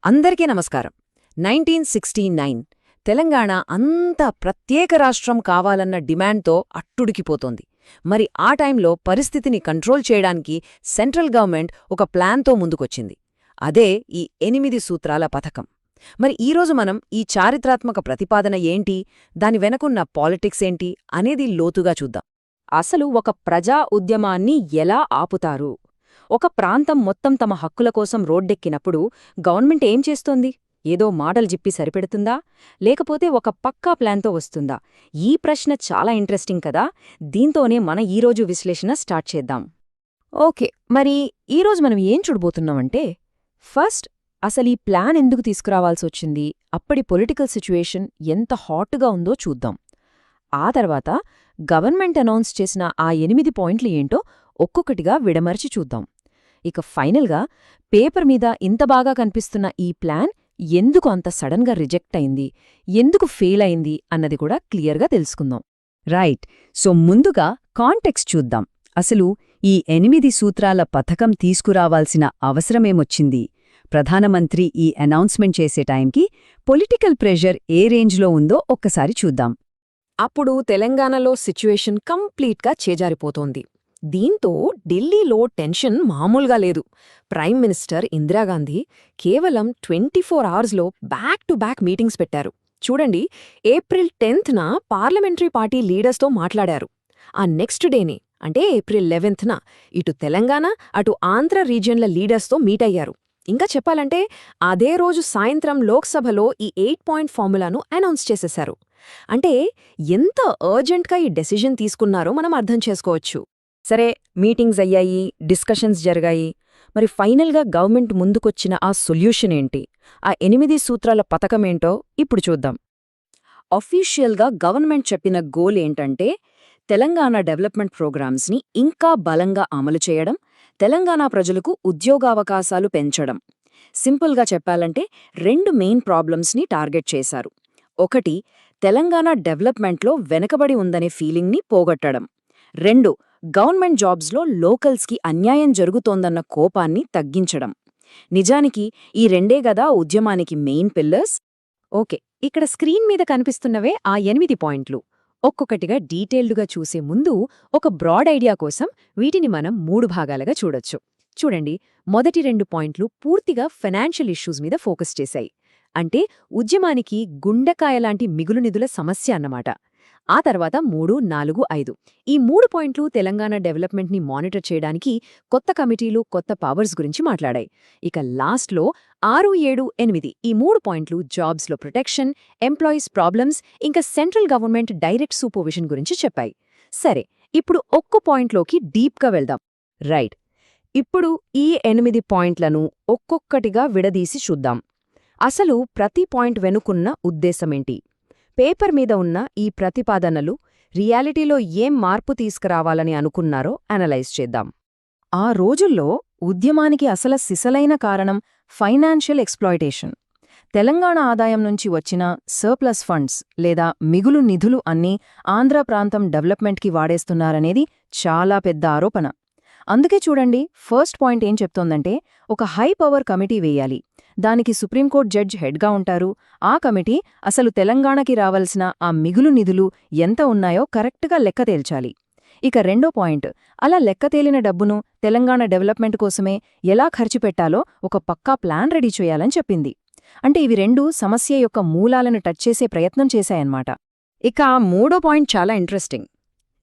అందరికీ నమస్కారం. 1969 తెలంగాణ అంత ప్రత్యేక రాష్ట్రం కావాలన్న డిమాండ్తో అట్టుడికిపోతోంది. మరి ఆ టైంలో పరిస్థితిని కంట్రోల్ చేయడానికి సెంట్రల్ గవర్నమెంట్ ఒక ప్లాన్తో ముందుకొచ్చింది. అదే ఈ 8 సూత్రాల పథకం. మరి ఈరోజు మనం ఈ చారిత్రాత్మక ప్రతిపాదన ఏంటి, దాని వెనకున్న పాలిటిక్స్ ఏంటి అనేది లోతుగా చూద్దాం. అసలు ఒక ప్రజా ఉద్యమాన్ని ఎలా ఆపుతారు? ఒక ప్రాంతం మొత్తం తమ హక్కుల కోసం రోడ్డెక్కినప్పుడు గవర్నమెంట్ ఏం చేస్తోంది? ఏదో మాటలు జిప్పి సరిపెడుతుందా, లేకపోతే ఒక పక్కా ప్లాన్తో వస్తుందా? ఈ ప్రశ్న చాలా ఇంట్రెస్టింగ్ కదా. దీంతోనే మన ఈరోజు విశ్లేషణ స్టార్ట్ చేద్దాం. ఓకే, మరి ఈరోజు మనం ఏం చూడబోతున్నామంటే, ఫస్ట్ అసలీ ప్లాన్ ఎందుకు తీసుకురావాల్సొచ్చింది, అప్పటి పొలిటికల్ సిచ్యుయేషన్ ఎంత హాట్గా ఉందో చూద్దాం. ఆ తర్వాత గవర్నమెంట్ అనౌన్స్ చేసిన ఆ 8 పాయింట్లు ఏంటో ఒక్కొక్కటిగా విడమర్చి చూద్దాం. ఇక ఫైనల్గా పేపర్ మీద ఇంత బాగా కనిపిస్తున్న ఈ ప్లాన్ ఎందుకు అంత సడన్గా రిజెక్ట్ అయింది, ఎందుకు ఫెయిల్ అయింది అన్నది కూడా క్లియర్గా తెలుసుకుందాం. రైట్. సో ముందుగా కాంటెక్స్ట్ చూద్దాం. అసలు ఈ 8 సూత్రాల పథకం తీసుకురావాల్సిన అవసరమేమొచ్చింది? ప్రధానమంత్రి ఈ అనౌన్స్మెంట్ చేసే టైంకి పొలిటికల్ ప్రెషర్ ఏ రేంజ్లో ఉందో ఒక్కసారి చూద్దాం. అప్పుడు తెలంగాణలో సిచ్యువేషన్ కంప్లీట్గా చేజారిపోతోంది. దీంతో ఢిల్లీలో టెన్షన్ మామూలుగా లేదు. ప్రైమ్ మినిస్టర్ ఇందిరాగాంధీ కేవలం 24 అవర్స్లో బ్యాక్ టు బ్యాక్ మీటింగ్స్ పెట్టారు. చూడండి, ఏప్రిల్ 10న పార్లమెంటరీ పార్టీ లీడర్స్తో మాట్లాడారు. ఆ నెక్స్ట్ డేని, అంటే ఏప్రిల్ 11న ఇటు తెలంగాణ అటు ఆంధ్ర రీజియన్ల లీడర్స్తో మీట్ అయ్యారు. ఇంకా చెప్పాలంటే అదే రోజు సాయంత్రం లోక్సభలో ఈ 8 పాయింట్ ఫార్ములాను అనౌన్స్ చేసేశారు. అంటే ఎంత అర్జెంట్గా ఈ డెసిజన్ తీసుకున్నారో మనం అర్థం చేసుకోవచ్చు. సరే, మీటింగ్స్ అయ్యాయి, డిస్కషన్స్ జరిగాయి. మరి ఫైనల్గా గవర్నమెంట్ ముందుకొచ్చిన ఆ సొల్యూషన్ ఏంటి, ఆ 8 సూత్రాల పథకమేంటో ఇప్పుడు చూద్దాం. అఫీషియల్గా గవర్నమెంట్ చెప్పిన గోల్ ఏంటంటే, తెలంగాణ డెవలప్మెంట్ ప్రోగ్రామ్స్ని ఇంకా బలంగా అమలు చేయడం, తెలంగాణ ప్రజలకు ఉద్యోగావకాశాలు పెంచడం. సింపుల్గా చెప్పాలంటే 2 మెయిన్ ప్రాబ్లమ్స్ని టార్గెట్ చేశారు. ఒకటి, తెలంగాణ డెవలప్మెంట్లో వెనకబడి ఉందనే ఫీలింగ్ని పోగొట్టడం. 2, గవర్నమెంట్ జాబ్స్లో లోకల్స్కి అన్యాయం జరుగుతోందన్న కోపాన్ని తగ్గించడం. నిజానికి ఈ 2 గదా ఉద్యమానికి మెయిన్ పిల్లర్స్. ఓకే, ఇక్కడ స్క్రీన్ మీద కనిపిస్తున్నవే ఆ 8 పాయింట్లు. ఒక్కొక్కటిగా డీటెయిల్డ్గా చూసే ముందు ఒక బ్రాడ్ ఐడియా కోసం వీటిని మనం 3 భాగాలుగా చూడొచ్చు. చూడండి, మొదటి 2 పాయింట్లు పూర్తిగా ఫైనాన్షియల్ ఇష్యూస్ మీద ఫోకస్ చేశాయి. అంటే ఉద్యమానికి గుండెకాయలాంటి మిగులు నిధుల సమస్య అన్నమాట. ఆ తర్వాత 3, 4, 5 ఈ 3 పాయింట్లు తెలంగాణ డెవలప్మెంట్ని మానిటర్ చేయడానికి కొత్త కమిటీలు, కొత్త పవర్స్ గురించి మాట్లాడాయి. ఇక లాస్ట్లో 6, 7, 8 ఈ 3 పాయింట్లు జాబ్స్లో ప్రొటెక్షన్, ఎంప్లాయీస్ ప్రాబ్లమ్స్, ఇంకా సెంట్రల్ గవర్నమెంట్ డైరెక్ట్ సూపర్విజన్ గురించి చెప్పాయి. సరే, ఇప్పుడు ఒక్కో పాయింట్లోకి డీప్గా వెళ్దాం. రైట్. ఇప్పుడు ఈ 8 పాయింట్లను ఒక్కొక్కటిగా విడదీసి చూద్దాం. అసలు ప్రతి పాయింట్ వెనుకున్న ఉద్దేశమేంటి? పేపర్ మీద ఉన్న ఈ ప్రతిపాదనలు రియాలిటీలో ఏం మార్పు తీసుకురావాలని అనుకున్నారో అనలైజ్ చేద్దాం. ఆ రోజుల్లో ఉద్యమానికి అసలు సిసలైన కారణం ఫైనాన్షియల్ ఎక్స్‌ప్లాయిటేషన్. తెలంగాణ ఆదాయం నుంచి వచ్చిన సర్ప్లస్ ఫండ్స్ లేదా మిగులు నిధులు అన్నీ ఆంధ్ర ప్రాంతం డెవలప్మెంట్కి వాడేస్తున్నారనేది చాలా పెద్ద ఆరోపణ. అందుకే చూడండి, ఫస్ట్ పాయింట్ ఏం చెప్తోందంటే, ఒక హై పవర్ కమిటీ వేయాలి. దానికి సుప్రీంకోర్టు జడ్జ్ హెడ్గా ఉంటారు. ఆ కమిటీ అసలు తెలంగాణకి రావాల్సిన ఆ మిగులు నిధులు ఎంత ఉన్నాయో కరెక్ట్గా లెక్క తేల్చాలి. ఇక రెండో పాయింట్, అలా లెక్క తేలిన డబ్బును తెలంగాణ డెవలప్మెంట్ కోసమే ఎలా ఖర్చు పెట్టాలో ఒక పక్కా ప్లాన్ రెడీ చేయాలని చెప్పింది. అంటే ఇవి 2 సమస్య యొక్క మూలాలను టచ్ చేసే ప్రయత్నం చేశాయన్నమాట. ఇక మూడో పాయింట్ చాలా ఇంట్రెస్టింగ్.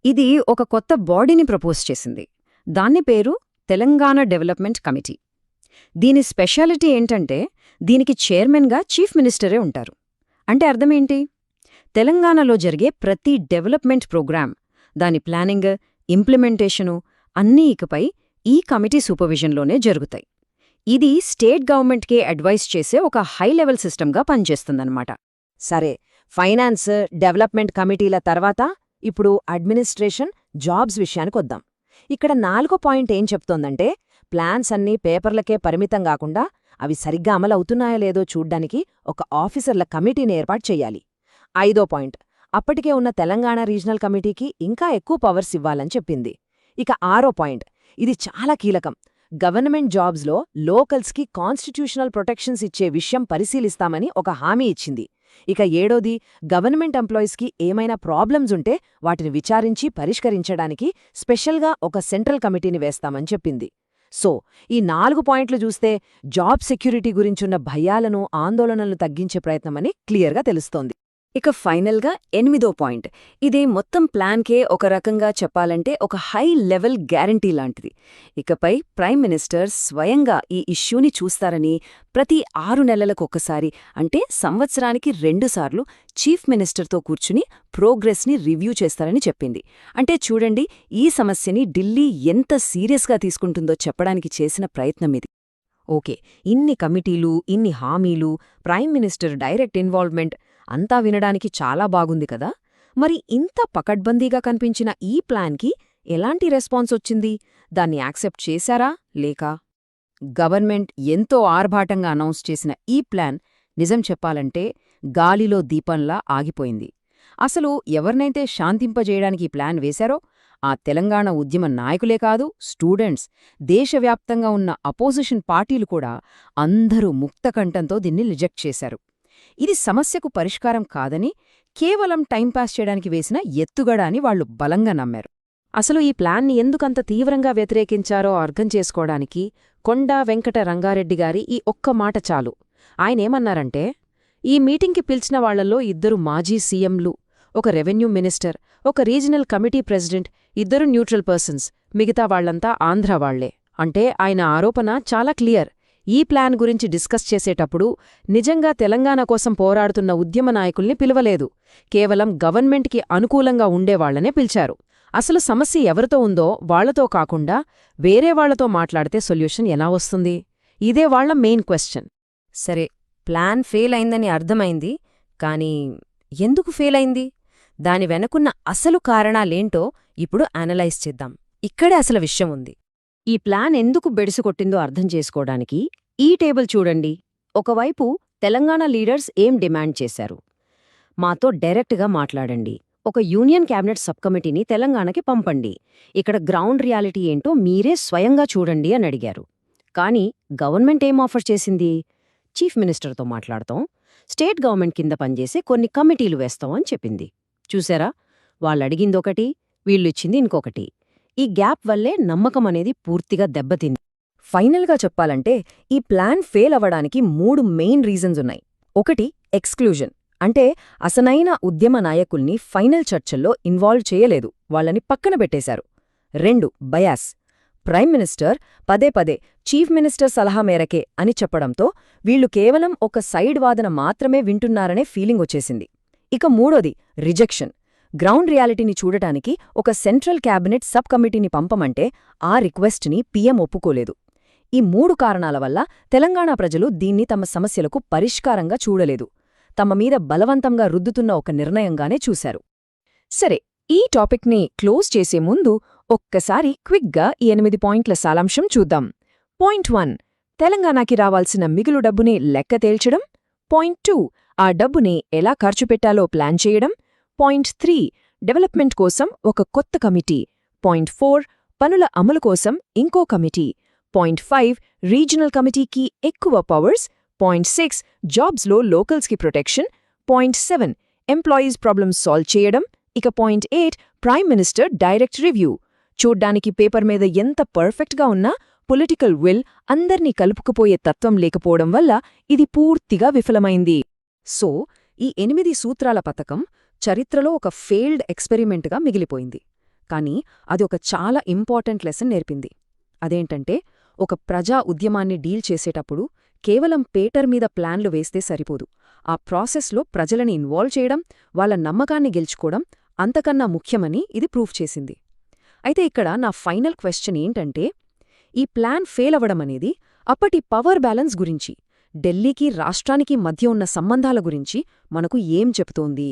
ఇది ఒక కొత్త బాడీని ప్రపోజ్ చేసింది. దాని పేరు తెలంగాణ డెవలప్మెంట్ కమిటీ. దీని స్పెషాలిటీ ఏంటంటే, దీనికి చైర్మన్గా చీఫ్ మినిస్టరే ఉంటారు. అంటే అర్థమేంటి? తెలంగాణలో జరిగే ప్రతి డెవలప్మెంట్ ప్రోగ్రామ్, దాని ప్లానింగ్, ఇంప్లిమెంటేషను అన్నీ ఇకపై ఈ కమిటీ సూపర్విజన్లోనే జరుగుతాయి. ఇది స్టేట్ గవర్నమెంట్కే అడ్వైస్ చేసే ఒక హై లెవెల్ సిస్టమ్గా పనిచేస్తుందన్నమాట. సరే, ఫైనాన్స్, డెవలప్మెంట్ కమిటీల తర్వాత ఇప్పుడు అడ్మినిస్ట్రేషన్, జాబ్స్ విషయానికొద్దాం. ఇక్కడ 4వ పాయింట్ ఏం చెప్తోందంటే, ప్లాన్స్ అన్నీ పేపర్లకే పరిమితం కాకుండా అవి సరిగ్గా అమలవుతున్నాయో లేదో చూడ్డానికి ఒక ఆఫీసర్ల కమిటీని ఏర్పాటు చెయ్యాలి. 5వ పాయింట్, అప్పటికే ఉన్న తెలంగాణ రీజనల్ కమిటీకి ఇంకా ఎక్కువ పవర్స్ ఇవ్వాలని చెప్పింది. ఇక 6వ పాయింట్, ఇది చాలా కీలకం, గవర్నమెంట్ జాబ్స్లో లోకల్స్కి కాన్స్టిట్యూషనల్ ప్రొటెక్షన్స్ ఇచ్చే విషయం పరిశీలిస్తామని ఒక హామీ ఇచ్చింది. ఇక 7ది, గవర్నమెంట్ ఎంప్లాయీస్కి ఏమైనా ప్రాబ్లమ్స్ ఉంటే వాటిని విచారించి పరిష్కరించడానికి స్పెషల్గా ఒక సెంట్రల్ కమిటీని వేస్తామని చెప్పింది. సో ఈ 4 పాయింట్లు చూస్తే జాబ్ సెక్యూరిటీ గురించున్న భయాలను, ఆందోళనలను తగ్గించే ప్రయత్నమని క్లియర్గా తెలుస్తోంది. ఇక ఫైనల్గా 8వ పాయింట్. ఇది మొత్తం ప్లాన్కే ఒక రకంగా చెప్పాలంటే ఒక హై లెవెల్ గ్యారంటీ లాంటిది. ఇకపై ప్రైమ్ మినిస్టర్ స్వయంగా ఈ ఇష్యూని చూస్తారని, ప్రతి 6 నెలలకొకసారి అంటే సంవత్సరానికి 2 సార్లు చీఫ్ మినిస్టర్తో కూర్చుని ప్రోగ్రెస్ని రివ్యూ చేస్తారని చెప్పింది. అంటే చూడండి, ఈ సమస్యని ఢిల్లీ ఎంత సీరియస్గా తీసుకుంటుందో చెప్పడానికి చేసిన ప్రయత్నం ఇది. ఓకే, ఇన్ని కమిటీలు, ఇన్ని హామీలు, ప్రైమ్ మినిస్టర్ డైరెక్ట్ ఇన్వాల్వ్మెంట్ అంతా వినడానికి చాలా బాగుంది కదా. మరి ఇంత పకడ్బందీగా కనిపించిన ఈ ప్లాన్కి ఎలాంటి రెస్పాన్స్ వచ్చింది? దాన్ని యాక్సెప్ట్ చేశారా లేక? గవర్నమెంట్ ఎంతో ఆర్భాటంగా అనౌన్స్ చేసిన ఈ ప్లాన్ నిజం చెప్పాలంటే గాలిలో దీపంలా ఆగిపోయింది. అసలు ఎవరినైతే శాంతింపజేయడానికి ఈ ప్లాన్ వేశారో ఆ తెలంగాణ ఉద్యమ నాయకులే కాదు, స్టూడెంట్స్, దేశవ్యాప్తంగా ఉన్న అపోజిషన్ పార్టీలు కూడా అందరూ ముక్తకంఠంతో దీన్ని రిజెక్ట్ చేశారు. ఇది సమస్యకు పరిష్కారం కాదని, కేవలం టైంపాస్ చేయడానికి వేసిన ఎత్తుగడ అని వాళ్లు బలంగా నమ్మారు. అసలు ఈ ప్లాన్ని ఎందుకంత తీవ్రంగా వ్యతిరేకించారో అర్థం చేసుకోవడానికి కొండా వెంకట రంగారెడ్డి గారి ఈ ఒక్క మాట చాలు. ఆయనేమన్నారంటే, ఈ మీటింగ్కి పిలిచిన వాళ్లలో 2 మాజీ సీఎంలు, ఒక రెవెన్యూ మినిస్టర్, ఒక regional committee president, 2 neutral persons, మిగతా వాళ్లంతా ఆంధ్ర వాళ్లే. అంటే ఆయన ఆరోపణ చాలా క్లియర్. ఈ ప్లాన్ గురించి డిస్కస్ చేసేటప్పుడు నిజంగా తెలంగాణ కోసం పోరాడుతున్న ఉద్యమ నాయకుల్ని పిలవలేదు, కేవలం గవర్నమెంట్కి అనుకూలంగా ఉండేవాళ్లనే పిలిచారు. అసలు సమస్య ఎవరితో ఉందో వాళ్లతో కాకుండా వేరే వాళ్లతో మాట్లాడితే సొల్యూషన్ ఎలా వస్తుంది? ఇదే వాళ్ల మెయిన్ క్వశ్చన్. సరే, ప్లాన్ ఫెయిల్ అయిందని అర్థమైంది, కానీ ఎందుకు ఫెయిల్ అయింది? దాని వెనకున్న అసలు కారణాలేంటో ఇప్పుడు అనలైజ్ చేద్దాం. ఇక్కడే అసలు విషయం ఉంది. ఈ ప్లాన్ ఎందుకు బెడిసికొట్టిందో అర్థం చేసుకోవడానికి ఈ టేబుల్ చూడండి. ఒకవైపు తెలంగాణ లీడర్స్ ఏం డిమాండ్ చేశారు? మాతో డైరెక్ట్గా మాట్లాడండి, ఒక యూనియన్ క్యాబినెట్ సబ్ కమిటీని తెలంగాణకి పంపండి, ఇక్కడ గ్రౌండ్ రియాలిటీ ఏంటో మీరే స్వయంగా చూడండి అని అడిగారు. కానీ గవర్నమెంట్ ఏం ఆఫర్ చేసింది? చీఫ్ మినిస్టర్తో మాట్లాడతాం, స్టేట్ గవర్నమెంట్ కింద పనిచేసే కొన్ని కమిటీలు వేస్తాం అని చెప్పింది. చూసారా, వాళ్ళడిగిందొకటి, వీళ్ళిచ్చింది ఇంకొకటి. ఈ గ్యాప్ వల్లే నమ్మకం అనేది పూర్తిగా దెబ్బతింది. ఫైనల్గా చెప్పాలంటే ఈ ప్లాన్ ఫెయిల్ అవ్వడానికి 3 మెయిన్ రీజన్స్ ఉన్నాయి. 1, ఎక్స్క్లూజన్, అంటే అసలైన ఉద్యమ నాయకుల్ని ఫైనల్ చర్చల్లో ఇన్వాల్వ్ చేయలేదు, వాళ్ళని పక్కన పెట్టేశారు. 2, బయాస్, ప్రైమ్ మినిస్టర్ పదే పదే చీఫ్ మినిస్టర్ సలహా మేరకే అని చెప్పడంతో వీళ్లు కేవలం ఒక సైడ్ వాదన మాత్రమే వింటున్నారనే ఫీలింగ్ వచ్చేసింది. ఇక 3, రిజెక్షన్, గ్రౌండ్ రియాలిటీని చూడటానికి ఒక సెంట్రల్ క్యాబినెట్ సబ్ కమిటీని పంపమంటే ఆ రిక్వెస్ట్ని పీఎం ఒప్పుకోలేదు. ఈ 3 కారణాల వల్ల తెలంగాణ ప్రజలు దీన్ని తమ సమస్యలకు పరిష్కారంగా చూడలేదు, తమ మీద బలవంతంగా రుద్దుతున్న ఒక నిర్ణయంగానే చూశారు. సరే, ఈ టాపిక్ని క్లోజ్ చేసే ముందు ఒక్కసారి క్విక్గా ఈ 8 పాయింట్ల సారాంశం చూద్దాం. పాయింట్ 1, తెలంగాణకి రావాల్సిన మిగులు డబ్బుని లెక్క తేల్చడం. పాయింట్ 2, ఆ డబ్బుని ఎలా ఖర్చు పెట్టాలో ప్లాన్ చేయడం. పాయింట్ 3, డెవలప్మెంట్ కోసం ఒక కొత్త కమిటీ. పాయింట్ 4, పనుల అమలు కోసం ఇంకో కమిటీ. పాయింట్ 5, రీజనల్ కమిటీకి ఎక్కువ పవర్స్. పాయింట్ 6, జాబ్స్లో లోకల్స్కి protection. Point 7, employees problems solve చేయడం. ఇక point 8, prime minister direct review. చూడ్డానికి పేపర్ మీద ఎంత పర్ఫెక్ట్గా ఉన్నా పొలిటికల్ విల్, అందర్నీ కలుపుకుపోయే తత్వం లేకపోవడం వల్ల ఇది పూర్తిగా విఫలమైంది. సో ఈ 8 సూత్రాల పథకం చరిత్రలో ఒక ఫెయిల్డ్ ఎక్స్పెరిమెంట్గా మిగిలిపోయింది. కానీ అది ఒక చాలా ఇంపార్టెంట్ లెసన్ నేర్పింది. అదేంటంటే, ఒక ప్రజా ఉద్యమాన్ని డీల్ చేసేటప్పుడు కేవలం పేపర్ మీద ప్లాన్లు వేస్తే సరిపోదు, ఆ ప్రాసెస్లో ప్రజలని ఇన్వాల్వ్ చేయడం, వాళ్ళ నమ్మకాన్ని గెలుచుకోవడం అంతకన్నా ముఖ్యమని ఇది ప్రూఫ్ చేసింది. అయితే ఇక్కడ నా ఫైనల్ క్వశ్చన్ ఏంటంటే, ఈ ప్లాన్ ఫెయిల్ అవ్వడమనేది అప్పటి పవర్ బ్యాలెన్స్ గురించి, ఢిల్లీకి రాష్ట్రానికి మధ్య ఉన్న సంబంధాల గురించి మనకు ఏం చెబుతోంది?